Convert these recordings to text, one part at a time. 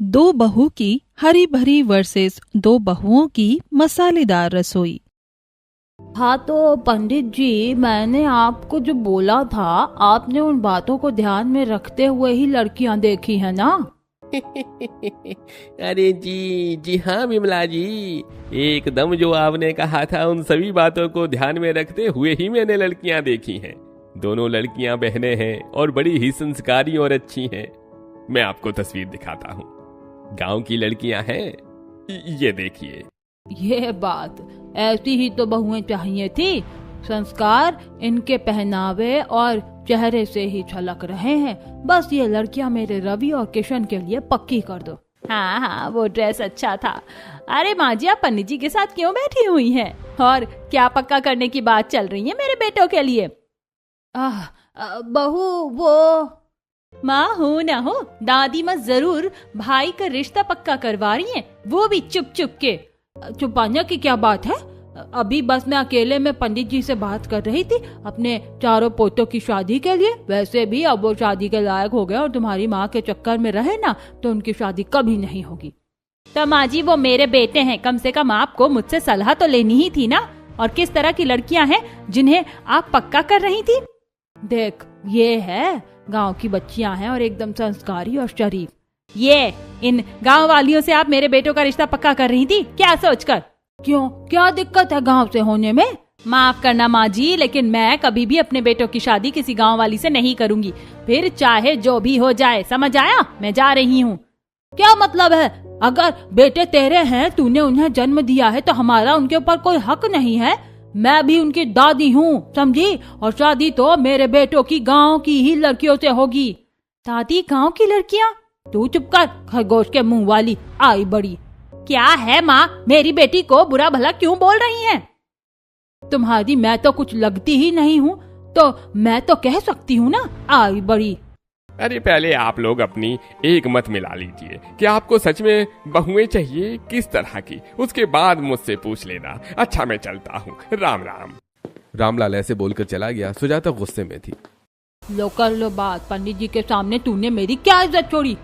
दो बहू की हरी भरी वर्सेस दो बहुओं की मसालेदार रसोई। हाँ तो पंडित जी, मैंने आपको जो बोला था, आपने उन बातों को ध्यान में रखते हुए ही लड़कियां देखी है ना? अरे जी जी हाँ विमला जी, एकदम जो आपने कहा था उन सभी बातों को ध्यान में रखते हुए ही मैंने लड़कियां देखी हैं। दोनों लड़कियां बहनें हैं और बड़ी ही संस्कारी और अच्छी हैं। मैं आपको तस्वीर दिखाता हूँ। गांव की लड़कियां हैं, ये देखिए। ये बात, ऐसी ही तो बहुएं चाहिए थी। संस्कार इनके पहनावे और चेहरे से ही झलक रहे हैं। बस ये लड़कियां मेरे रवि और किशन के लिए पक्की कर दो। हाँ हाँ, वो ड्रेस अच्छा था। अरे माँ जी, आप पंडित जी के साथ क्यों बैठी हुई हैं? और क्या पक्का करने की बात चल रही है मेरे बेटों के लिए? बहू वो माँ हो ना हो, दादी माँ जरूर भाई का रिश्ता पक्का करवा रही हैं, वो भी चुप चुप के। छुपाने की क्या बात है? अभी बस मैं अकेले में पंडित जी से बात कर रही थी अपने चारों पोतों की शादी के लिए। वैसे भी अब वो शादी के लायक हो गए और तुम्हारी माँ के चक्कर में रहे ना तो उनकी शादी कभी नहीं होगी। तो माँ जी, वो मेरे बेटे हैं, कम से कम आपको मुझसे सलाह तो लेनी ही थी ना। और किस तरह की लड़कियां हैं जिन्हें आप पक्का कर रही थी? देख, ये है गाँव की बच्चियां हैं और एकदम संस्कारी और शरीफ। ये इन गाँव वालियों से आप मेरे बेटों का रिश्ता पक्का कर रही थी, क्या सोचकर? क्यों, क्या दिक्कत है गांव से होने में? माफ करना माँ जी, लेकिन मैं कभी भी अपने बेटों की शादी किसी गांव वाली से नहीं करूंगी, फिर चाहे जो भी हो जाए। समझ आया? मैं जा रही हूँ। क्या मतलब है? अगर बेटे तेरे हैं, तूने उन्हें जन्म दिया है, तो हमारा उनके ऊपर कोई हक नहीं है? मैं भी उनकी दादी हूँ, समझी? और शादी तो मेरे बेटों की गाँव की ही लड़कियों से होगी। दादी, गाँव की लड़कियाँ? तू चुप कर, खरगोश के मुंह वाली आई बड़ी। क्या है माँ, मेरी बेटी को बुरा भला क्यों बोल रही हैं? तुम्हारी मैं तो कुछ लगती ही नहीं हूँ, तो मैं तो कह सकती हूँ ना, आई बड़ी। अरे पहले आप लोग अपनी एक मत मिला लीजिए कि आपको सच में बहुएं चाहिए, किस तरह की, उसके बाद मुझसे पूछ लेना। अच्छा मैं चलता हूँ, राम राम। रामलाल ऐसे बोलकर चला गया। सुजाता गुस्से में थी। लो कर लो बात, पंडित जी के सामने तूने मेरी क्या इज्जत छोड़ी?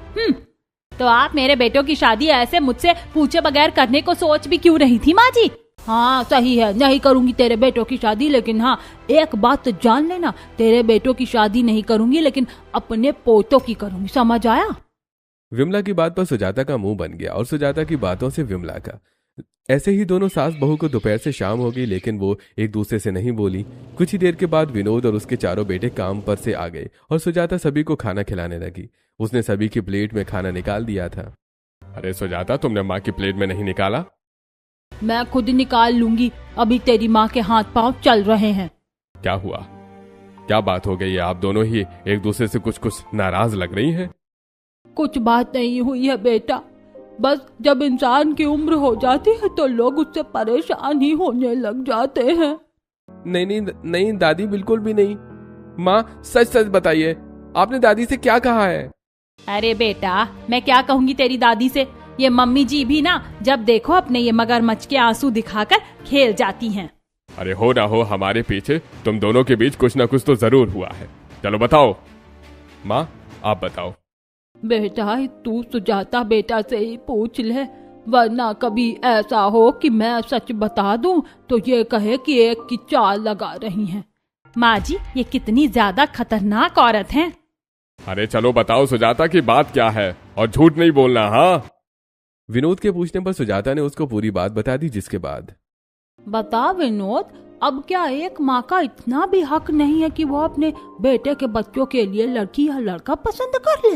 तो आप मेरे बेटों की शादी ऐसे मुझसे पूछे बगैर करने को सोच भी क्यों रही थी माँ जी? हाँ सही है, नहीं करूंगी तेरे बेटों की शादी, लेकिन हाँ एक बात तो जान लेना, तेरे बेटों की शादी नहीं करूंगी, लेकिन अपने पोतों की करूंगी। समझ आया? विमला की बात पर सुजाता का मुंह बन गया और सुजाता की बातों से विमला का। ऐसे ही दोनों सास बहू को दोपहर से शाम हो गई, लेकिन वो एक दूसरे से नहीं बोली। कुछ ही देर के बाद विनोद और उसके चारों बेटे काम पर से आ गए और सुजाता सभी को खाना खिलाने लगी। उसने सभी की प्लेट में खाना निकाल दिया था। अरे सुजाता, तुमने माँ की प्लेट में नहीं निकाला? मैं खुद निकाल लूंगी, अभी तेरी माँ के हाथ पांव चल रहे हैं। क्या हुआ? क्या बात हो गई है? आप दोनों ही एक दूसरे से कुछ कुछ नाराज लग रही हैं। कुछ बात नहीं हुई है बेटा, बस जब इंसान की उम्र हो जाती है तो लोग उससे परेशान ही होने लग जाते हैं। नहीं नहीं नहीं दादी, बिल्कुल भी नहीं। माँ सच सच बताइए, आपने दादी से क्या कहा है? अरे बेटा, मैं क्या कहूँगी तेरी दादी से? ये मम्मी जी भी ना जब देखो अपने ये मगरमच्छ के आंसू दिखाकर खेल जाती हैं। अरे हो ना हो, हमारे पीछे तुम दोनों के बीच कुछ ना कुछ तो जरूर हुआ है। चलो बताओ माँ, आप बताओ। बेटा, तू सुजाता बेटा से ही पूछ ले, वरना कभी ऐसा हो कि मैं सच बता दूं तो ये कहे कि एक की चाल लगा रही हैं। माँ जी, ये कितनी ज्यादा खतरनाक औरत हैं। अरे चलो बताओ सुजाता की बात क्या है, और झूठ नहीं बोलना। हाँ, विनोद के पूछने पर सुजाता ने उसको पूरी बात बता दी, जिसके बाद बता विनोद, अब क्या एक माँ का इतना भी हक नहीं है कि वो अपने बेटे के बच्चों के लिए लड़की या लड़का पसंद कर ले?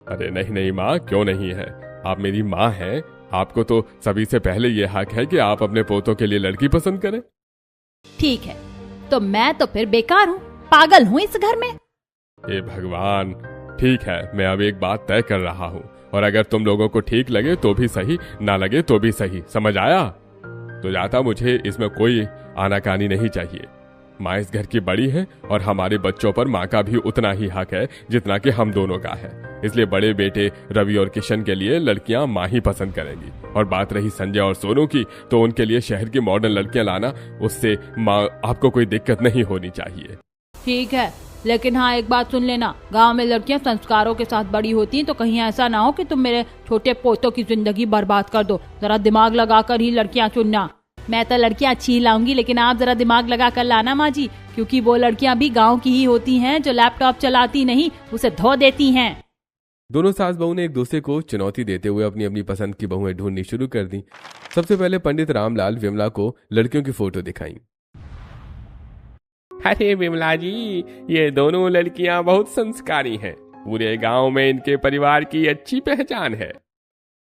अरे नहीं नहीं माँ, क्यों नहीं है? आप मेरी माँ हैं, आपको तो सभी से पहले ये हक है कि आप अपने पोतों के लिए लड़की पसंद करें। ठीक है, तो मैं तो फिर बेकार हूँ, पागल हूँ इस घर में। हे भगवान, ठीक है, मैं अब एक बात तय कर रहा हूँ, और अगर तुम लोगों को ठीक लगे तो भी सही, ना लगे तो भी सही। समझ आया? तो जाता, मुझे इसमें कोई आनाकानी नहीं चाहिए। माँ इस घर की बड़ी है और हमारे बच्चों पर माँ का भी उतना ही हक है जितना कि हम दोनों का है। इसलिए बड़े बेटे रवि और किशन के लिए लड़कियां माँ ही पसंद करेंगी। और बात रही संजय और सोनू की, तो उनके लिए शहर की मॉडर्न लड़कियां लाना, उससे माँ आपको कोई दिक्कत नहीं होनी चाहिए। ठीक है, लेकिन हाँ, एक बात सुन लेना, गांव में लड़कियां संस्कारों के साथ बड़ी होती हैं, तो कहीं ऐसा ना हो कि तुम मेरे छोटे पोतों की जिंदगी बर्बाद कर दो। जरा दिमाग लगाकर ही लड़कियां चुनना। मैं तो लड़कियां अच्छी लाऊंगी, लेकिन आप जरा दिमाग लगा कर लाना माँ जी, क्योंकि वो लड़कियां भी गाँव की ही होती हैं जो लैपटॉप चलाती नहीं, उसे धो देती हैं। दोनों सास बहू ने एक दूसरे को चुनौती देते हुए अपनी अपनी पसंद की बहुएं ढूंढनी शुरू कर दी। सबसे पहले पंडित रामलाल विमला को लड़कियों की फोटो दिखाई। अरे विमला जी, ये दोनों लड़कियां बहुत संस्कारी हैं। पूरे गांव में इनके परिवार की अच्छी पहचान है।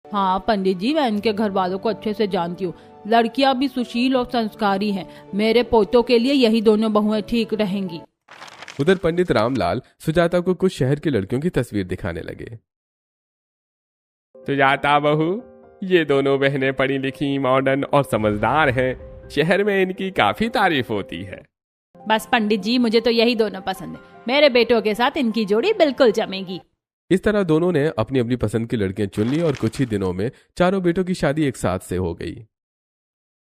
हाँ पंडित जी, मैं इनके घर वालों को अच्छे से जानती हूँ। लड़कियां भी सुशील और संस्कारी हैं। मेरे पोतों के लिए यही दोनों बहुएं ठीक रहेंगी। उधर पंडित रामलाल सुजाता को कुछ शहर की लड़कियों की तस्वीर दिखाने लगे। सुजाता बहू, ये दोनों बहनें पढ़ी लिखी, मॉडर्न और समझदार हैं। शहर में इनकी काफी तारीफ होती है। बस पंडित जी, मुझे तो यही दोनों पसंद है। मेरे बेटों के साथ इनकी जोड़ी बिल्कुल जमेगी। इस तरह दोनों ने अपनी अपनी पसंद की लड़कियां चुन ली और कुछ ही दिनों में चारों बेटों की शादी एक साथ से हो गई।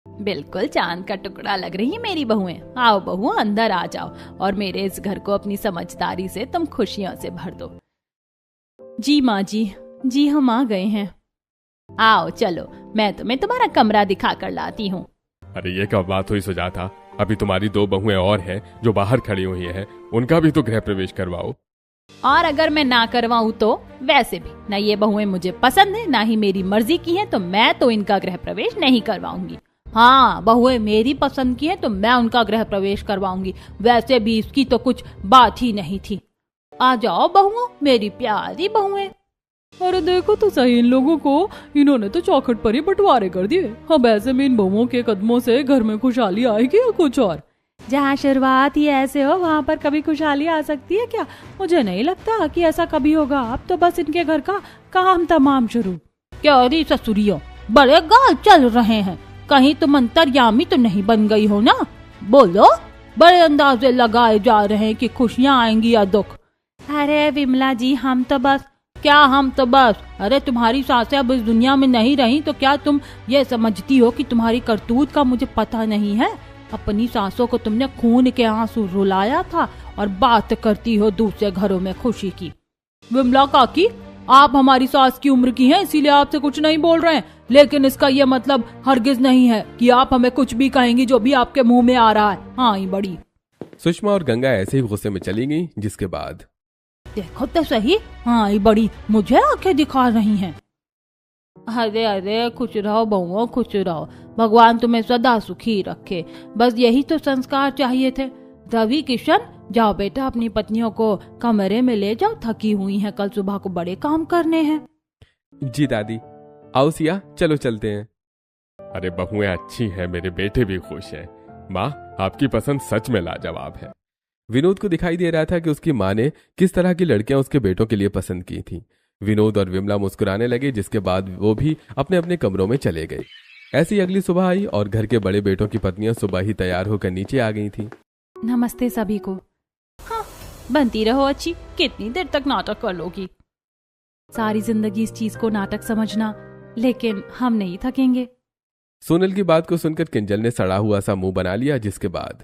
बिल्कुल चांद का टुकड़ा लग रही है मेरी बहुएं। आओ बहु, अंदर आ जाओ और मेरे इस घर को अपनी समझदारी से तुम खुशियों से भर दो। जी माँ जी हम आ गए हैं। आओ चलो, मैं तुम्हें तुम्हारा कमरा दिखा कर लाती हूँ। अरे ये क्या बात हुई सुजाता, अभी तुम्हारी 2 बहुएं और हैं जो बाहर खड़ी हुई हैं, उनका भी तो गृह प्रवेश करवाओ। और अगर मैं ना करवाऊँ तो? वैसे भी ना ये बहुएं मुझे पसंद है, ना ही मेरी मर्जी की है, तो मैं तो इनका गृह प्रवेश नहीं करवाऊंगी। हाँ, बहुएं मेरी पसंद की है तो मैं उनका गृह प्रवेश करवाऊंगी। वैसे भी इसकी तो कुछ बात ही नहीं थी। आ जाओ बहुओं, मेरी प्यारी बहुएं। अरे देखो तो सही, इन लोगों को इन्होंने तो चौखट पर ही बंटवारे कर दिए। अब ऐसे में इन बहुओं के कदमों से घर में खुशहाली आएगी या कुछ और? जहाँ शुरुआत ही ऐसे हो, वहाँ पर कभी खुशहाली आ सकती है क्या? मुझे नहीं लगता कि ऐसा कभी होगा। अब तो बस इनके घर का काम तमाम शुरू। क्या रे ससुरियों, बड़े गाल चल रहे हैं। कहीं तुम अंतर्यामी तो नहीं बन गई हो ना? बोलो, बड़े अंदाजे लगाए जा रहे हैं कि खुशियाँ आएंगी या दुख। अरे विमला जी, हम तो बस अरे तुम्हारी सासें अब इस दुनिया में नहीं रही तो क्या तुम ये समझती हो कि तुम्हारी करतूत का मुझे पता नहीं है? अपनी सासों को तुमने खून के आंसू रुलाया था और बात करती हो दूसरे घरों में खुशी की। विमला काकी, आप हमारी सास की उम्र की हैं, इसीलिए आपसे कुछ नहीं बोल रहे हैं, लेकिन इसका ये मतलब हरगिज नहीं है कि आप हमें कुछ भी कहेंगी जो भी आपके मुंह में आ रहा है। हाँ ही बड़ी। सुषमा और गंगा ऐसे ही गुस्से में चली गईं, जिसके बाद देखो तो सही, हाँ ही बड़ी मुझे आंखें दिखा रही हैं। अरे अरे, खुश रहो बहुओं, खुश रहो। भगवान तुम्हें सदा सुखी रखे। बस यही तो संस्कार चाहिए थे। रवि किशन, जाओ बेटा, अपनी पत्नियों को कमरे में ले जाओ, थकी हुई हैं, कल सुबह को बड़े काम करने हैं। जी दादी। आओ सिया, चलो चलते हैं। अरे बहुएं अच्छी हैं, मेरे बेटे भी खुश हैं। माँ, आपकी पसंद सच में लाजवाब है। विनोद को दिखाई दे रहा था कि उसकी माँ ने किस तरह की लड़कियां उसके बेटों के लिए पसंद की थी। विनोद और विमला मुस्कुराने लगे, जिसके बाद वो भी अपने अपने कमरों में चले गए। ऐसी अगली सुबह आई और घर के बड़े बेटों की पत्नियां सुबह ही तैयार होकर नीचे आ गई थी। नमस्ते सभी को। हाँ, बनती रहो अच्छी, कितनी देर तक नाटक कर लोगी? सारी जिंदगी इस चीज को नाटक समझना, लेकिन हम नहीं थकेंगे। सोनल की बात को सुनकर किंजल ने सड़ा हुआ सा मुंह बना लिया, जिसके बाद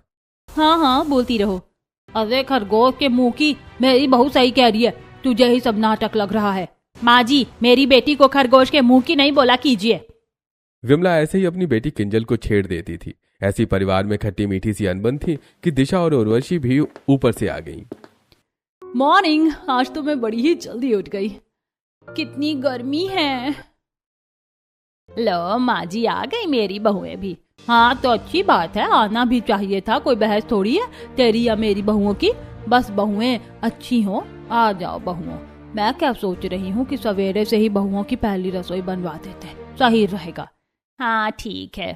हाँ बोलती रहो। अरे खरगोश के मुंह की, मेरी बहू सही कह रही है, तुझे ही सब नाटक लग रहा है। माँ जी, मेरी बेटी को खरगोश के मुंह की नहीं बोला कीजिए। विमला ऐसे ही अपनी बेटी किंजल को छेड़ देती थी। ऐसी परिवार में खट्टी मीठी सी अनबन थी कि दिशा और उर्वशी भी ऊपर से आ गईं। मॉर्निंग, आज तो मैं बड़ी ही जल्दी उठ गई। कितनी गर्मी है। लो माँ जी, आ गई मेरी बहुएं भी। हाँ तो अच्छी बात है, आना भी चाहिए था, कोई बहस थोड़ी है तेरी या मेरी बहुओं की। बस बहुएं अच्छी हो, आ जाओ बहुओं। मैं क्या सोच रही हूँ कि सवेरे से ही बहुओं की पहली रसोई बनवा देते, सही रहेगा। हाँ ठीक है।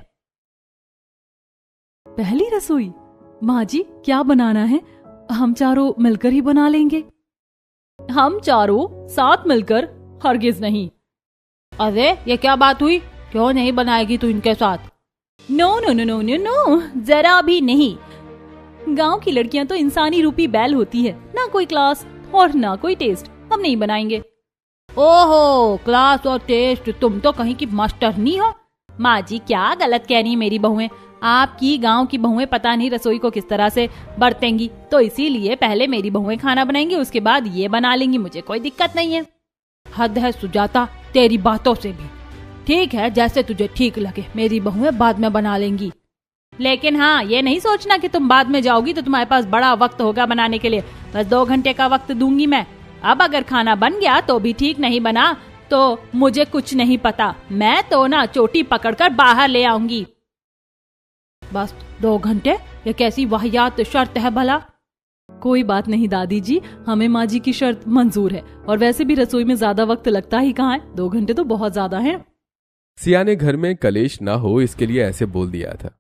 पहली रसोई? माँ जी, क्या बनाना है? हम चारों मिलकर ही बना लेंगे। हम चारों साथ मिलकर? हरगिज नहीं। अरे ये क्या बात हुई? क्यों नहीं बनाएगी तू इनके साथ? No no no no no no, जरा भी नहीं। गांव की लड़कियां तो इंसानी रूपी बैल होती है, ना कोई क्लास और ना कोई टेस्ट। हम नहीं बनाएंगे। ओहो, क्लास और टेस्ट, तुम तो कहीं की मास्टरनी हो। माँ जी क्या गलत कह रही है मेरी बहुएं। आपकी गांव की बहुएं पता नहीं रसोई को किस तरह से बरतेंगी, तो इसीलिए पहले मेरी बहुएं खाना बनाएंगी, उसके बाद ये बना लेंगी, मुझे कोई दिक्कत नहीं है। हद है सुजाता तेरी बातों से भी। ठीक है, जैसे तुझे ठीक लगे, मेरी बहुएं बाद में बना लेंगी। लेकिन हाँ, ये नहीं सोचना कि तुम बाद में जाओगी तो तुम्हारे पास बड़ा वक्त होगा बनाने के लिए। बस 2 घंटे का वक्त दूंगी मैं। अब अगर खाना बन गया तो भी ठीक, नहीं बना तो मुझे कुछ नहीं पता, मैं तो ना चोटी पकड़कर बाहर ले आऊंगी। बस 2 घंटे? ये कैसी वाहियात शर्त है भला? कोई बात नहीं दादी जी, हमें माँ जी की शर्त मंजूर है, और वैसे भी रसोई में ज्यादा वक्त लगता ही कहाँ है, 2 घंटे तो बहुत ज्यादा है। सिया ने घर में कलेश ना हो इसके लिए ऐसे बोल दिया था।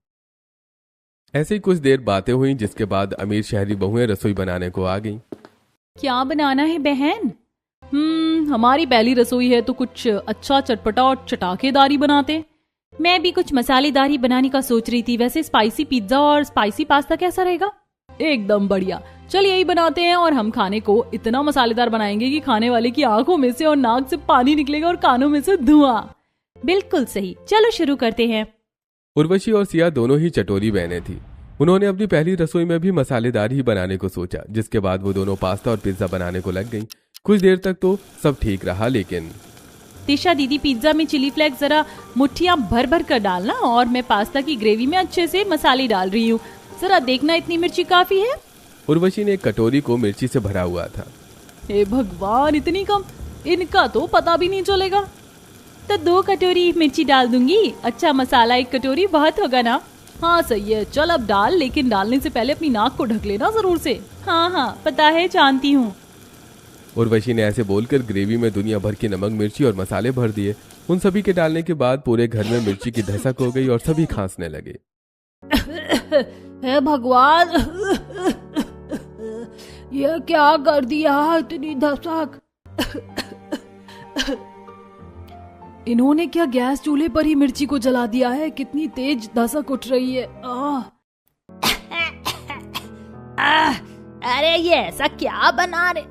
ऐसे ही कुछ देर बातें हुई, जिसके बाद अमीर शहरी बहुएं रसोई बनाने को आ गईं। क्या बनाना है बहन? हमारी पहली रसोई है तो कुछ अच्छा चटपटा और चटाकेदारी बनाते। मैं भी कुछ मसालेदारी बनाने का सोच रही थी। वैसे स्पाइसी पिज्जा और स्पाइसी पास्ता कैसा रहेगा? एकदम बढ़िया, चल यही बनाते हैं। और हम खाने को इतना मसालेदार बनाएंगे कि खाने वाले की आंखों में से और नाक से पानी निकलेगा और कानों में से धुआं। बिल्कुल सही, चलो शुरू करते हैं। उर्वशी और सिया दोनों ही चटोरी बहनें थी। उन्होंने अपनी पहली रसोई में भी मसालेदार ही बनाने को सोचा, जिसके बाद वो दोनों पास्ता और पिज्जा बनाने को लग गईं। कुछ देर तक तो सब ठीक रहा, लेकिन तिशा दीदी, पिज्जा में चिली फ्लेक्स जरा मुट्ठियां भर भर कर डालना, और मैं पास्ता की ग्रेवी में अच्छे से मसाले डाल रही हूँ, जरा देखना इतनी मिर्ची काफी है। उर्वशी ने एक कटोरी को मिर्ची से भरा हुआ था। हे भगवान, इतनी कम, इनका तो पता भी नहीं चलेगा। तो 2 कटोरी मिर्ची डाल दूंगी। अच्छा मसाला 1 कटोरी बहुत होगा ना? हाँ सही है, चल अब डाल, लेकिन डालने से पहले अपनी नाक को ढक लेना जरूर से। हाँ पता है, जानती हूँ। उर्वशी ने ऐसे बोलकर ग्रेवी में दुनिया भर की नमक, मिर्ची और मसाले भर दिए। उन सभी के डालने के बाद पूरे घर में मिर्ची की धसक हो गई और सभी खांसने लगे। हे भगवान, ये क्या कर दिया, इतनी धसक। इन्होंने क्या गैस चूल्हे पर ही मिर्ची को जला दिया है? कितनी तेज धसक उठ रही है। अरे ये ऐसा क्या बना रहे?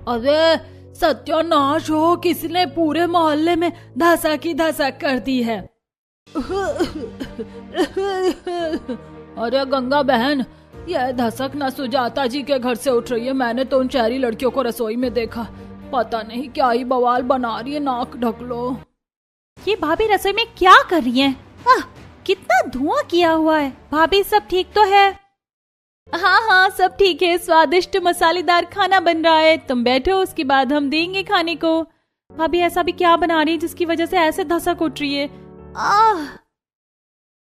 अरे सत्यानाश हो, किसने पूरे मोहल्ले में धसक ही धसक कर दी है। अरे गंगा बहन, यह धसक न सुजाता जी के घर से उठ रही है। मैंने तो उन शहरी लड़कियों को रसोई में देखा, पता नहीं क्या ही बवाल बना रही है। नाक ढक लो। ये भाभी रसोई में क्या कर रही हैं? कितना धुआं किया हुआ है। भाभी सब ठीक तो है? हाँ सब ठीक है, स्वादिष्ट मसालेदार खाना बन रहा है। तुम बैठो, उसके बाद हम देंगे खाने को। भाभी ऐसा भी क्या बना रही है जिसकी वजह से ऐसे धसक उठ रही है?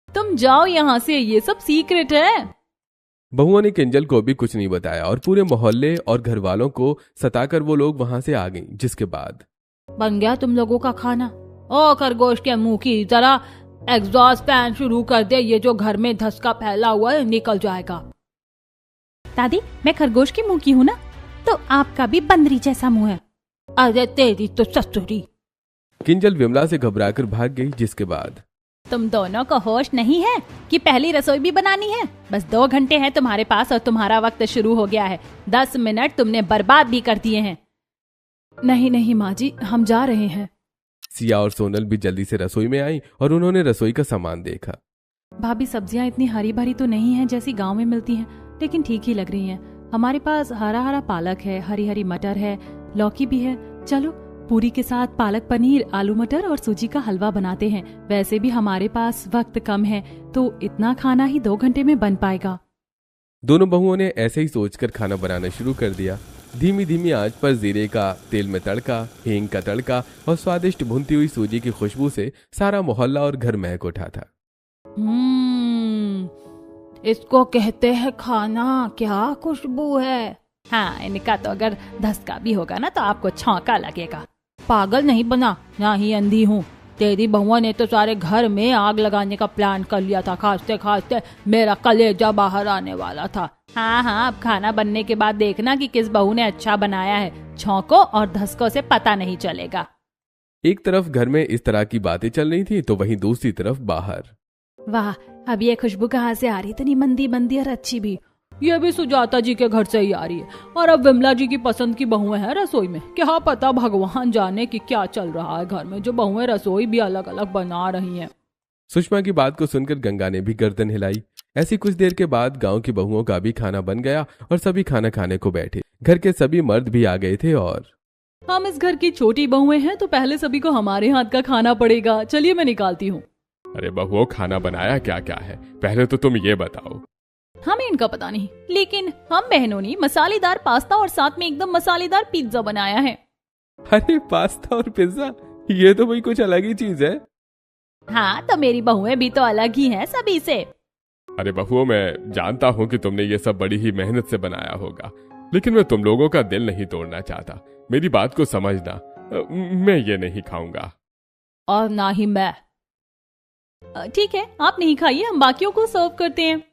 तुम जाओ यहाँ से, ये सब सीक्रेट है। बहुओं ने किंजल को भी कुछ नहीं बताया और पूरे मोहल्ले और घर वालों को सताकर वो लोग वहां से आ गईं, जिसके बाद बन गया तुम लोगों का खाना। ओ खरगोश के मुंह की, जरा एग्जॉस्ट फैन शुरू कर दे, ये जो घर में धसका फैला हुआ है निकल जाएगा। दादी, मैं खरगोश के मुंह की हूँ ना, तो आपका भी बंदरी जैसा मुंह है। अरे तेरी तो ससुरी। किंजल विमला से घबराकर भाग गई, जिसके बाद तुम दोनों को होश नहीं है कि पहली रसोई भी बनानी है? बस 2 घंटे हैं तुम्हारे पास और तुम्हारा वक्त शुरू हो गया है। 10 मिनट तुमने बर्बाद भी कर दिए हैं। नहीं माँ जी, हम जा रहे हैं। सिया और सोनल भी जल्दी से रसोई में आई और उन्होंने रसोई का सामान देखा। भाभी, सब्जियां इतनी हरी भरी तो नहीं है जैसी गांव में मिलती हैं, लेकिन ठीक ही लग रही हैं। हमारे पास हरा हरा पालक है, हरी हरी मटर है, लौकी भी है। चलो पूरी के साथ पालक पनीर, आलू मटर और सूजी का हलवा बनाते हैं। वैसे भी हमारे पास वक्त कम है, तो इतना खाना ही 2 घंटे में बन पाएगा। दोनों बहुओं ने ऐसे ही सोचकर खाना बनाना शुरू कर दिया। धीमी धीमी आंच पर जीरे का तेल में तड़का, हींग का तड़का और स्वादिष्ट भुनती हुई सूजी की खुशबू से सारा मोहल्ला और घर महक उठा था। इसको कहते हैं खाना, क्या खुशबू है। हाँ, इनका तो अगर धसका भी होगा ना तो आपको छौंका लगेगा। पागल नहीं बना, ना ही अंधी हूँ। तेरी बहुआ ने तो सारे घर में आग लगाने का प्लान कर लिया था। खाते खाते मेरा कलेजा बाहर आने वाला था। हाँ, अब खाना बनने के बाद देखना कि किस बहू ने अच्छा बनाया है। छौंकों और धसकों से पता नहीं चलेगा। एक तरफ घर में इस तरह की बातें चल रही थी, तो वहीं दूसरी तरफ बाहर। वाह, अब ये खुशबू कहाँ से आ रही? इतनी मंदी मंदी और अच्छी भी। ये भी सुजाता जी के घर से ही आ रही है और अब विमला जी की पसंद की बहुएं हैं रसोई में। क्या पता भगवान जाने कि क्या चल रहा है घर में, जो बहुएं रसोई भी अलग अलग बना रही हैं। सुषमा की बात को सुनकर गंगा ने भी गर्दन हिलाई। ऐसी कुछ देर के बाद गांव की बहुओं का भी खाना बन गया और सभी खाना खाने को बैठे। घर के सभी मर्द भी आ गए थे और हम इस घर की छोटी बहुएं हैं तो पहले सभी को हमारे हाथ का खाना पड़ेगा। चलिए मैं निकालती हूँ। अरे बहुओं, खाना बनाया क्या क्या है, पहले तो तुम ये बताओ। हमें इनका पता नहीं, लेकिन हम बहनों ने मसालेदार पास्ता और साथ में एकदम मसालेदार पिज्जा बनाया है। अरे पास्ता और पिज्जा, ये तो भाई कुछ अलग ही चीज है। हाँ, तो मेरी बहुएं भी तो अलग ही हैं सभी से। अरे बहुओं, मैं जानता हूँ कि तुमने ये सब बड़ी ही मेहनत से बनाया होगा, लेकिन मैं तुम लोगों का दिल नहीं तोड़ना चाहता। मेरी बात को समझना, मैं ये नहीं खाऊंगा। और ना ही मैं। ठीक है, आप नहीं खाइए, हम बाकियों को सर्व करते हैं।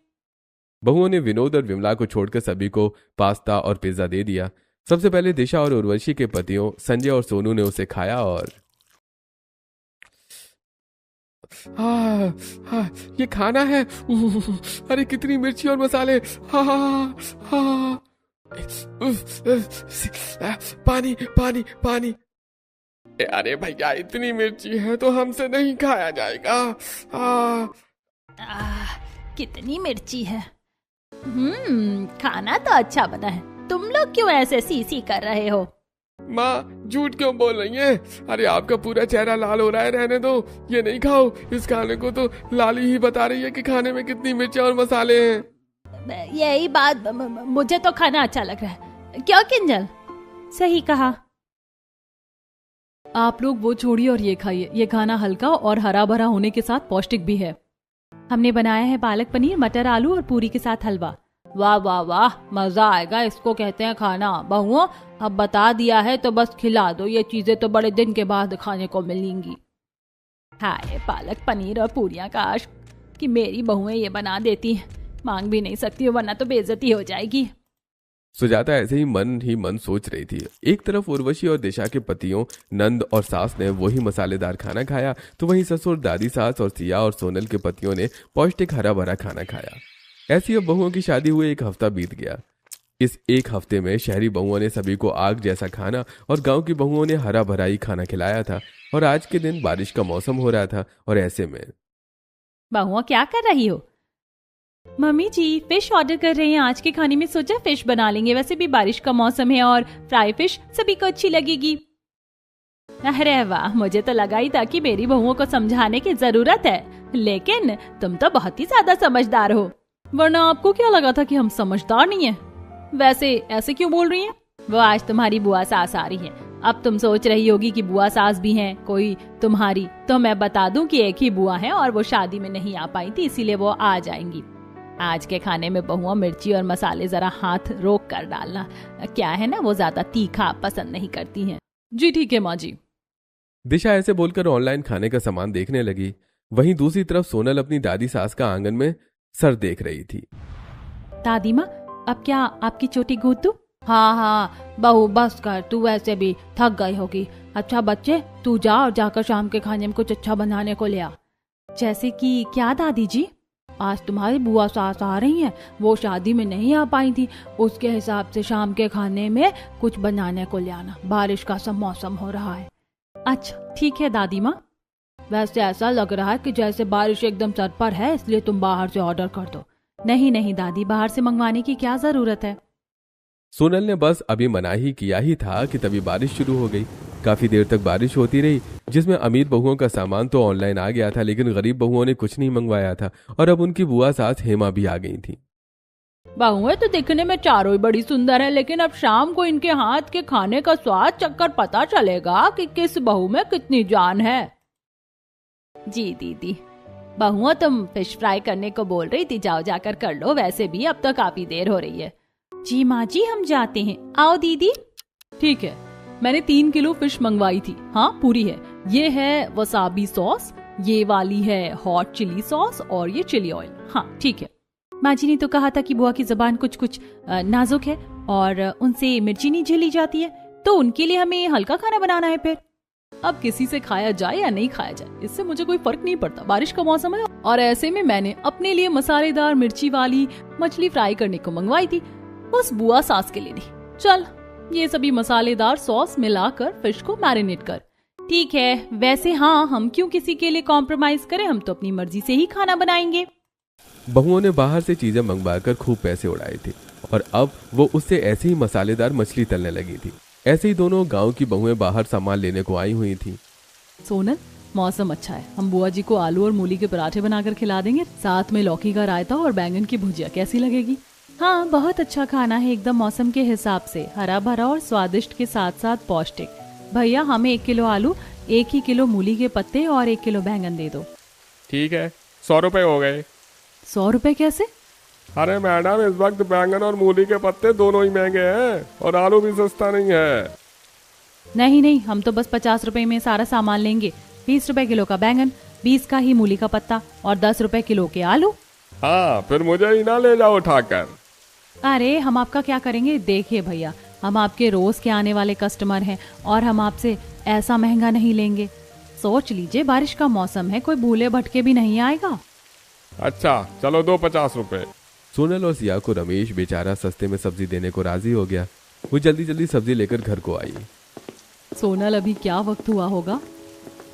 बहुओं ने विनोद और विमला को छोड़कर सभी को पास्ता और पिज्जा दे दिया। सबसे पहले दिशा और उर्वशी के पतियों संजय और सोनू ने उसे खाया और ये खाना है। अरे कितनी मिर्ची और मसाले। पानी पानी पानी। अरे भैया, इतनी मिर्ची है तो हमसे नहीं खाया जाएगा। कितनी मिर्ची है। खाना तो अच्छा बना है। तुम लोग क्यों ऐसे सी कर रहे हो? माँ झूठ क्यों बोल रही है? अरे आपका पूरा चेहरा लाल हो रहा है, रहने दो, ये नहीं खाओ। इस खाने को तो लाली ही बता रही है कि खाने में कितनी मिर्ची और मसाले हैं। यही बात, मुझे तो खाना अच्छा लग रहा है। क्यों किंजल? सही कहा। आप लोग वो छोड़िए और ये खाइए। ये खाना हल्का और हरा भरा होने के साथ पौष्टिक भी है। हमने बनाया है पालक पनीर, मटर आलू और पूरी के साथ हलवा। वाह वाह वाह, मजा आएगा, इसको कहते हैं खाना। बहुओं, अब बता दिया है तो बस खिला दो। ये चीजें तो बड़े दिन के बाद खाने को मिलेंगी। हाय, पालक पनीर और पूरियां, काश कि मेरी बहुएं ये बना देती। मांग भी नहीं सकती वरना तो बेइज्जती हो जाएगी। सुजाता ऐसे ही मन सोच रही थी। एक तरफ उर्वशी और दिशा के पतियों नंद और सास ने वही मसालेदार खाना खाया, तो वहीं ससुर, दादी, सास और सिया और सोनल के पतियों ने पौष्टिक हरा भरा खाना खाया। ऐसी अब बहुओं की शादी हुए 1 हफ्ता बीत गया। इस 1 हफ्ते में शहरी बहुओं ने सभी को आग जैसा खाना और गांव की बहुओं ने हरा भरा ही खाना खिलाया था। और आज के दिन बारिश का मौसम हो रहा था और ऐसे में बहुओं, क्या कर रही हो? मम्मी जी, फिश ऑर्डर कर रहे हैं आज के खाने में। सोचा फिश बना लेंगे, वैसे भी बारिश का मौसम है और फ्राई फिश सभी को अच्छी लगेगी। अरे वाह, मुझे तो लगा ही था कि मेरी बहुओं को समझाने की जरूरत है, लेकिन तुम तो बहुत ही ज्यादा समझदार हो। वरना आपको क्या लगा था कि हम समझदार नहीं है? वैसे ऐसे क्यों बोल रही हैं? वो आज तुम्हारी बुआ सास आ रही है। अब तुम सोच रही होगी कि बुआ सास भी हैं कोई तुम्हारी, तो मैं बता दूं कि एक ही बुआ है और वो शादी में नहीं आ पाई थी, इसीलिए वो आ जाएंगी। आज के खाने में बहुआ मिर्ची और मसाले जरा हाथ रोक कर डालना। क्या है ना, वो ज्यादा तीखा पसंद नहीं करती हैं। जी ठीक है माँ जी। दिशा ऐसे बोलकर ऑनलाइन खाने का सामान देखने लगी। वहीं दूसरी तरफ सोनल अपनी दादी सास का आंगन में सर देख रही थी। दादी माँ, अब क्या आपकी चोटी गूंथ दूं? हाँ, बहू बस कर, तू वैसे भी थक गई होगी। अच्छा बच्चे, तू जा और जाकर शाम के खाने में कुछ अच्छा बनाने को ले आ। जैसे कि क्या दादी जी? आज तुम्हारी बुआ सास आ रही हैं, वो शादी में नहीं आ पाई थी, उसके हिसाब से शाम के खाने में कुछ बनाने को ले आना। बारिश का सब मौसम हो रहा है। अच्छा ठीक है दादी माँ। वैसे ऐसा लग रहा है कि जैसे बारिश एकदम सर पर है, इसलिए तुम बाहर से ऑर्डर कर दो। नहीं दादी, बाहर से मंगवाने की क्या जरूरत है। सोनल ने बस अभी मना ही किया ही था कि तभी बारिश शुरू हो गई। काफी देर तक बारिश होती रही, जिसमें अमीर बहुओं का सामान तो ऑनलाइन आ गया था, लेकिन गरीब बहुओं ने कुछ नहीं मंगवाया था और अब उनकी बुआ सास हेमा भी आ गई थी। बहुएं तो दिखने में चारों ही बड़ी सुंदर है, लेकिन अब शाम को इनके हाथ के खाने का स्वाद चखकर पता चलेगा कि किस बहू में कितनी जान है। जी दीदी, बहुआ तुम फिश फ्राई करने को बोल रही थी, जाओ जाकर कर लो, वैसे भी अब तो काफी देर हो रही है। जी माँ जी, हम जाते हैं। आओ दीदी। ठीक है, मैंने 3 किलो फिश मंगवाई थी। हाँ, पूरी है। ये है वसाबी सॉस, ये वाली है हॉट चिली सॉस और ये चिली ऑयल। हाँ ठीक है। माँ जी ने तो कहा था कि बुआ की जुबान कुछ नाजुक है और उनसे मिर्ची नहीं झेली जाती है, तो उनके लिए हमें हल्का खाना बनाना है फिर। अब किसी से खाया जाए या नहीं खाया जाए, इससे मुझे कोई फर्क नहीं पड़ता। बारिश का मौसम है और ऐसे में मैंने अपने लिए मसालेदार मिर्ची वाली मछली फ्राई करने को मंगवाई थी, उस बुआ सास के लिए दी। चल ये सभी मसालेदार सॉस मिलाकर फिश को मैरिनेट कर। ठीक है, वैसे हाँ, हम क्यों किसी के लिए कॉम्प्रोमाइज करें, हम तो अपनी मर्जी से ही खाना बनाएंगे। बहुओं ने बाहर से चीजें मंगवाकर खूब पैसे उड़ाए थे और अब वो उससे ऐसे ही मसालेदार मछली तलने लगी थी। ऐसे ही दोनों गांव की बहुएं बाहर सामान लेने को आई हुई थी। सोनल, मौसम अच्छा है, हम बुआ जी को आलू और मूली के पराठे बनाकर खिला देंगे, साथ में लौकी का रायता और बैंगन की भुजिया। कैसी लगेगी? हाँ, बहुत अच्छा खाना है, एकदम मौसम के हिसाब से, हरा भरा और स्वादिष्ट के साथ साथ पौष्टिक। भैया हमें 1 किलो आलू, 1 ही किलो मूली के पत्ते और 1 किलो बैंगन दे दो। ठीक है, 100 रुपए हो गए। 100 रुपए कैसे? अरे मैडम, इस वक्त बैंगन और मूली के पत्ते दोनों ही महंगे हैं और आलू भी सस्ता नहीं है। नहीं, हम तो बस 50 रुपए में सारा सामान लेंगे। 20 रुपए किलो का बैंगन, 20 का ही मूली का पत्ता और 10 रुपए किलो के आलू। हाँ, फिर मुझे ही ना ले जाओ उठाकर। अरे हम आपका क्या करेंगे? देखिए भैया, हम आपके रोज के आने वाले कस्टमर हैं और हम आपसे ऐसा महंगा नहीं लेंगे। सोच लीजिए, बारिश का मौसम है, कोई भूले भटके भी नहीं आएगा। अच्छा चलो, दो 50 रुपए। सोनल और सिया को रमेश बेचारा सस्ते में सब्जी देने को राजी हो गया। वो जल्दी जल्दी सब्जी लेकर घर को आई। सोनल, अभी क्या वक्त हुआ होगा?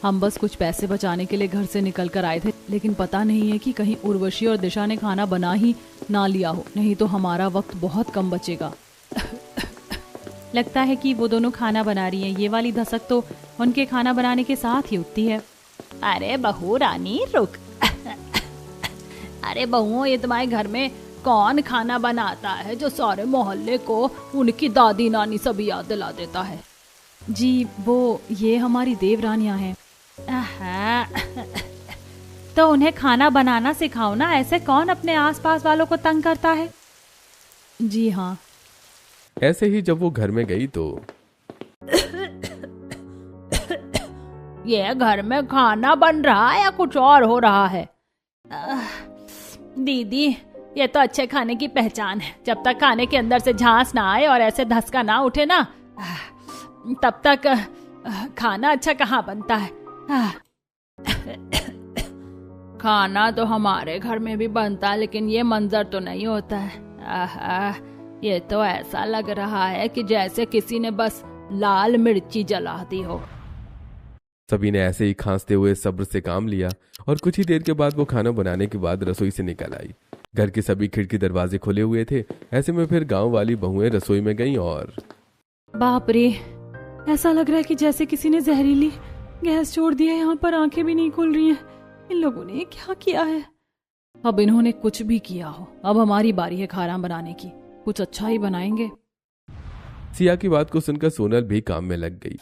हम बस कुछ पैसे बचाने के लिए घर से निकल कर आए थे, लेकिन पता नहीं है कि कहीं उर्वशी और दिशा ने खाना बना ही ना लिया हो, नहीं तो हमारा वक्त बहुत कम बचेगा। लगता है कि वो दोनों खाना बना रही हैं। ये वाली धसक तो उनके खाना बनाने के साथ ही उठती है। अरे बहू रानी रुक। अरे बहुओं, ये तुम्हारे घर में कौन खाना बनाता है जो सारे मोहल्ले को उनकी दादी नानी सब याद दिला देता है? जी वो ये हमारी देवरानियां हैं। तो उन्हें खाना बनाना सिखाओ ना, ऐसे कौन अपने आसपास वालों को तंग करता है? जी हाँ। ऐसे ही जब वो घर में गई तो ये घर में खाना बन रहा है या कुछ और हो रहा है? दीदी, ये तो अच्छे खाने की पहचान है। जब तक खाने के अंदर से झांस ना आए और ऐसे धसका ना उठे ना, तब तक खाना अच्छा कहाँ बनता है। खाना तो हमारे घर में भी बनता है, लेकिन ये मंजर तो नहीं होता है। ये तो ऐसा लग रहा है कि जैसे किसी ने बस लाल मिर्ची जला दी हो। सभी ने ऐसे ही खांसते हुए सब्र से काम लिया और कुछ ही देर के बाद वो खाना बनाने के बाद रसोई से निकल आई। घर के सभी खिड़की दरवाजे खुले हुए थे। ऐसे में फिर गांव वाली बहुएं रसोई में गईं और बाप रे, ऐसा लग रहा है कि जैसे किसी ने जहरीली गैस छोड़ दी है। यहाँ पर आंखें भी नहीं खुल रही हैं। इन लोगों ने क्या किया है? अब इन्होंने कुछ भी किया हो, अब हमारी बारी है खाना बनाने की। कुछ अच्छा ही बनाएंगे। सिया की बात को सुनकर सोनल भी काम में लग गई,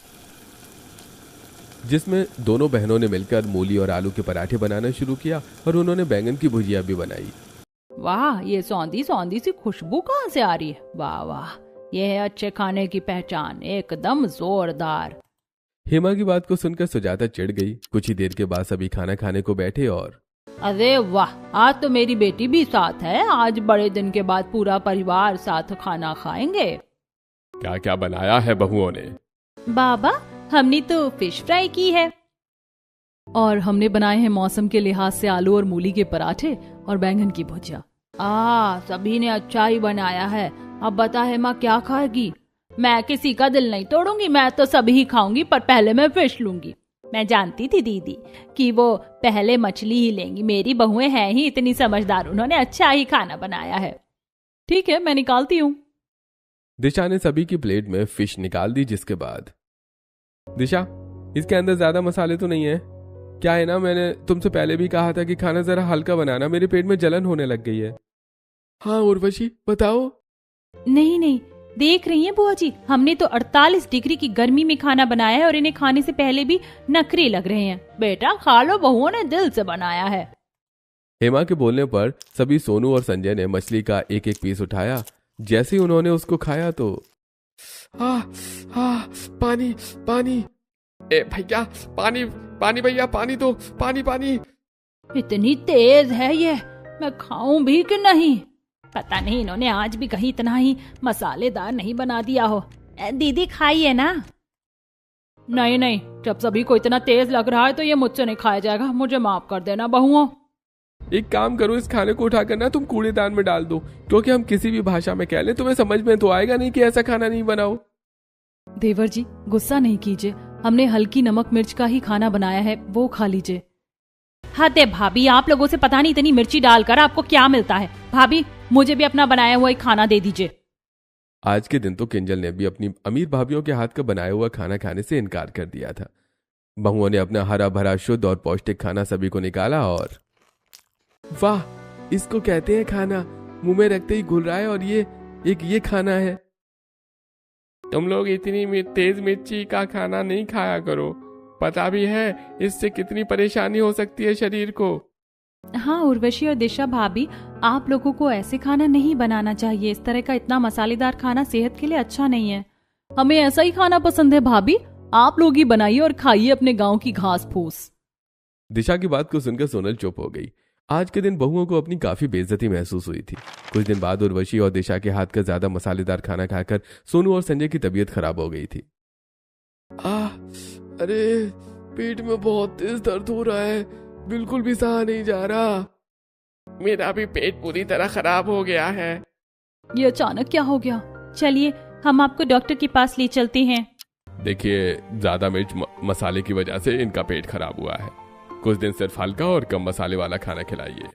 जिसमें दोनों बहनों ने मिलकर मूली और आलू के पराठे बनाना शुरू किया और उन्होंने बैंगन की भुजिया भी बनाई। वाह, ये सौंधी सौंधी सी खुशबू कहाँ से आ रही है? वाह वाह, ये है अच्छे खाने की पहचान, एकदम जोरदार। हेमा की बात को सुनकर सुजाता चिढ़ गई। कुछ ही देर के बाद सभी खाना खाने को बैठे और अरे वाह, आज तो मेरी बेटी भी साथ है। आज बड़े दिन के बाद पूरा परिवार साथ खाना खाएंगे। क्या क्या बनाया है बहुओं ने? बाबा, हमने तो फिश फ्राई की है। और हमने बनाए हैं मौसम के लिहाज से आलू और मूली के पराठे और बैंगन की भुजिया। सभी ने अच्छा ही बनाया है। अब बता हेमा, क्या खाएगी? मैं किसी का दिल नहीं तोड़ूंगी, मैं तो सभी ही खाऊंगी, पर पहले मैं फिश लूंगी। मैं जानती थी दीदी कि वो पहले मछली ही लेंगी। मेरी बहुएं हैं ही इतनी समझदार, उन्होंने अच्छा ही खाना बनाया है। ठीक है, मैं निकालती हूँ। दिशा ने सभी की प्लेट में फिश निकाल दी, जिसके बाद दिशा, इसके अंदर ज्यादा मसाले तो नहीं है? क्या है ना, मैंने तुमसे पहले भी कहा था कि खाना जरा हल्का बनाना, मेरे पेट में जलन होने लग गई है। हाँ उर्वशी, बताओ। नहीं, देख रही हैं बुआ जी, हमने तो 48 डिग्री की गर्मी में खाना बनाया है और इन्हें खाने से पहले भी नखरे लग रहे हैं। बेटा खा लो, बहुओं ने दिल से बनाया है। हेमा के बोलने पर सभी सोनू और संजय ने मछली का एक एक पीस उठाया। जैसे ही उन्होंने उसको खाया तो पानी पानी, ए भैया पानी, पानी भैया पानी दो, पानी पानी। इतनी तेज है ये, मैं खाऊं भी कि नहीं? पता नहीं इन्होंने आज भी कहीं इतना ही मसालेदार नहीं बना दिया हो। दीदी खाइए ना। नहीं नहीं, जब सभी को इतना तेज लग रहा है तो ये मुझसे नहीं खाया जाएगा, मुझे माफ कर देना बहुओं। एक काम करो, इस खाने को उठाकर ना तुम कूड़ेदान में डाल दो, क्योंकि हम किसी भी भाषा में कह लें तुम्हें समझ में तो आएगा नहीं कि ऐसा खाना नहीं बनाओ। देवर जी गुस्सा नहीं कीजिए, हमने हल्की नमक मिर्च का ही खाना बनाया है, वो खा लीजिए। हद है भाभी, आप लोगों से पता नहीं इतनी मिर्ची डालकर आपको क्या मिलता है। भाभी मुझे भी अपना बनाया हुआ एक खाना दे दीजिए। आज के दिन तो किंजल ने भी अपनी अमीर भाभीियों के हाथ का बनाया हुआ खाना खाने से इनकार कर दिया था। बहुओं ने अपना हरा भरा शुद्ध और पौष्टिक खाना सभी को निकाला और वाह, इसको कहते हैं खाना, मुंह में रखते ही घुल रहा है और ये खाना है। तुम लोग इतनी तेज मिर्ची का खाना नहीं खाया करो, पता भी है इससे कितनी परेशानी हो सकती है शरीर को। हाँ उर्वशी और दिशा भाभी, आप लोगों को ऐसे खाना नहीं बनाना चाहिए। इस तरह का इतना मसालेदार खाना सेहत के लिए अच्छा नहीं है। हमें ऐसा ही खाना पसंद है भाभी, आप लोग ही बनाइए और खाइए अपने गांव की घास फूस। दिशा की बात को सुनकर सोनल चुप हो गई। आज के दिन बहुओं को अपनी काफी बेइज्जती महसूस हुई थी। कुछ दिन बाद उर्वशी और दिशा के हाथ का ज्यादा मसालेदार खाना खाकर सोनू और संजय की तबीयत खराब हो गई थी। अरे पेट में बहुत तेज दर्द हो रहा है, बिल्कुल भी सहा नहीं जा रहा। मेरा भी पेट पूरी तरह खराब हो गया है। ये अचानक क्या हो गया? चलिए हम आपको डॉक्टर के पास ले चलते हैं। देखिए, ज्यादा मिर्च मसाले की वजह से इनका पेट खराब हुआ है। कुछ दिन सिर्फ हल्का और कम मसाले वाला खाना खिलाइए।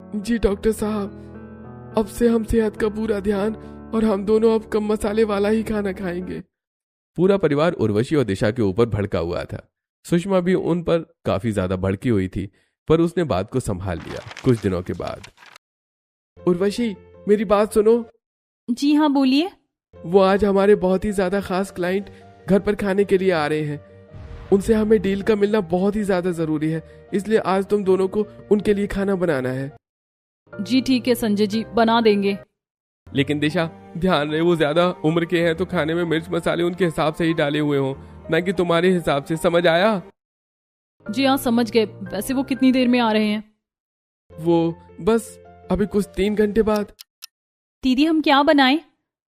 जी डॉक्टर साहब, अब से हम सेहत का पूरा ध्यान और हम दोनों अब कम मसाले वाला ही खाना खाएंगे। पूरा परिवार उर्वशी और दिशा के ऊपर भड़का हुआ था। सुषमा भी उन पर काफी ज्यादा भड़की हुई थी, पर उसने बात को संभाल लिया। कुछ दिनों के बाद, उर्वशी मेरी बात सुनो। जी हाँ बोलिए। वो आज हमारे बहुत ही ज्यादा खास क्लाइंट घर पर खाने के लिए आ रहे हैं। उनसे हमें डील का मिलना बहुत ही ज्यादा जरूरी है, इसलिए आज तुम दोनों को उनके लिए खाना बनाना है। जी ठीक है संजय जी, बना देंगे। लेकिन दिशा, ध्यान रहे वो ज्यादा उम्र के हैं तो खाने में मिर्च मसाले उनके हिसाब से ही डाले हुए हों, ना कि तुम्हारे हिसाब से। समझ आया? जी हाँ समझ गए। वैसे वो कितनी देर में आ रहे हैं? वो बस अभी कुछ 3 घंटे बाद। दीदी हम क्या बनाएं?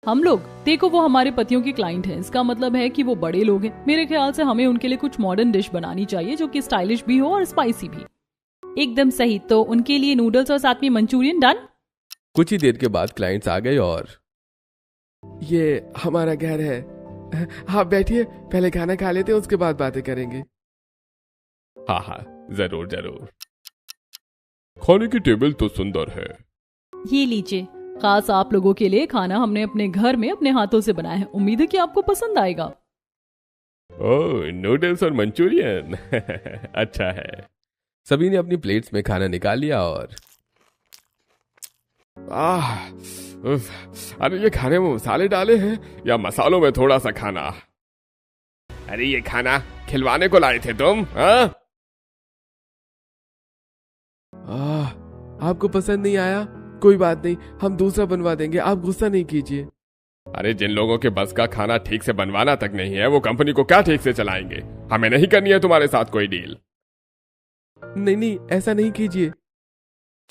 हम लोग, देखो वो हमारे पतियों के क्लाइंट हैं, इसका मतलब है कि वो बड़े लोग हैं। मेरे ख्याल से हमें उनके लिए कुछ मॉडर्न डिश बनानी चाहिए जो कि स्टाइलिश भी हो और स्पाइसी भी। एकदम सही, तो उनके लिए नूडल्स और साथ में मंचूरियन। डन। कुछ ही देर के बाद क्लाइंट्स आ गए और ये हमारा घर है, आप बैठिए, पहले खाना खा लेते हैं उसके बाद बातें करेंगे। हाँ हाँ जरूर जरूर। खाने की टेबल तो सुंदर है। ये लीजिए, खास आप लोगों के लिए खाना हमने अपने घर में अपने हाथों से बनाया है। उम्मीद है कि आपको पसंद आएगा। ओह, नूडल्स और मंचूरियन अच्छा है। सभी ने अपनी प्लेट्स में खाना निकाल लिया और अरे ये खाने में मसाले डाले हैं या मसालों में थोड़ा सा खाना? अरे ये खाना खिलवाने को लाए थे तुम? आपको पसंद नहीं आया? कोई बात नहीं, हम दूसरा बनवा देंगे, आप गुस्सा नहीं कीजिए। अरे जिन लोगों के बस का खाना ठीक से बनवाना तक नहीं है वो कंपनी को क्या ठीक से चलाएंगे? हमें नहीं करनी है तुम्हारे साथ कोई डील। नहीं ऐसा नहीं कीजिए।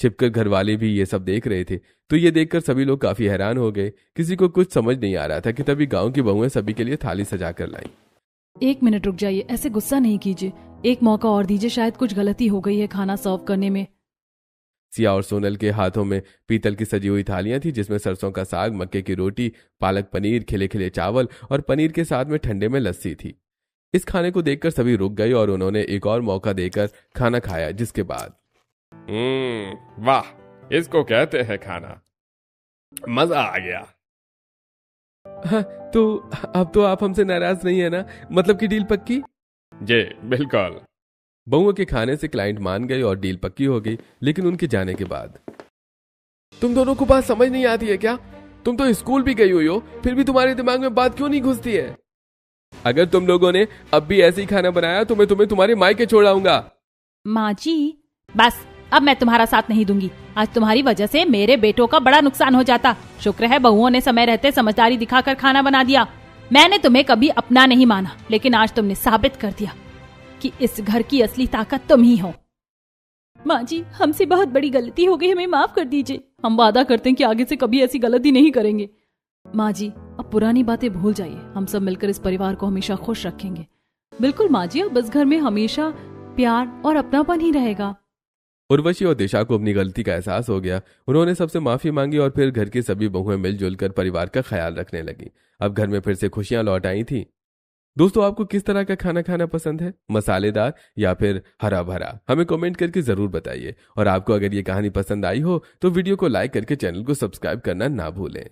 छिपकर घर वाले भी ये सब देख रहे थे, तो ये देखकर सभी लोग काफी हैरान हो गए। किसी को कुछ समझ नहीं आ रहा था कि तभी गांव की बहुएं सभी के लिए थाली सजा कर लाई। 1 मिनट रुक जाइए, ऐसे गुस्सा नहीं कीजिए, एक मौका और दीजिए, शायद कुछ गलती हो गई है खाना सर्व करने में। सिया और सोनल के हाथों में पीतल की सजी हुई थालियां थी जिसमें सरसों का साग, मक्के की रोटी, पालक पनीर, खिले खिले चावल और पनीर के साथ में ठंडे में लस्सी थी। इस खाने को देखकर सभी रुक गए और उन्होंने एक और मौका देकर खाना खाया, जिसके बाद वाह, इसको कहते हैं खाना। मजा आ गया। हाँ, तो अब तो आप हमसे नाराज नहीं है ना? मतलब कि डील पक्की? जी बिल्कुल। बहुओं के खाने से क्लाइंट मान गए और डील पक्की हो गई। लेकिन उनके जाने के बाद तुम दोनों को बात समझ नहीं आती है क्या? तुम तो स्कूल भी गई हुई हो, फिर भी तुम्हारे दिमाग में बात क्यों नहीं घुसती है? अगर तुम लोगों ने अब भी ऐसे ही खाना बनाया तो मैं तुम्हें तुम्हारे मायके छोड़ाऊंगा। माँ जी बस, अब मैं तुम्हारा साथ नहीं दूंगी। आज तुम्हारी वजह से मेरे बेटों का बड़ा नुकसान हो जाता। शुक्र है बहुओं ने समय रहते समझदारी दिखाकर खाना बना दिया। मैंने तुम्हें कभी अपना नहीं माना, लेकिन आज तुमने साबित कर दिया कि इस घर की असली ताकत तुम ही हो। माँ जी, हमसे बहुत बड़ी गलती हो गई, हमें माफ कर दीजिए। हम वादा करते हैं कि आगे से कभी ऐसी गलती नहीं करेंगे। माँ जी, अब पुरानी बातें भूल जाइए, हम सब मिलकर इस परिवार को हमेशा खुश रखेंगे। बिल्कुल माँ जी, अब इस घर में हमेशा प्यार और अपनापन ही रहेगा। उर्वशी और दिशा को अपनी गलती का एहसास हो गया। उन्होंने सबसे माफी मांगी और फिर घर की सभी बहुएं मिलजुल कर परिवार का ख्याल रखने लगी। अब घर में फिर से खुशियां लौट आई थी। दोस्तों, आपको किस तरह का खाना खाना पसंद है, मसालेदार या फिर हरा भरा? हमें कमेंट करके जरूर बताइए। और आपको अगर ये कहानी पसंद आई हो तो वीडियो को लाइक करके चैनल को सब्सक्राइब करना ना भूलें।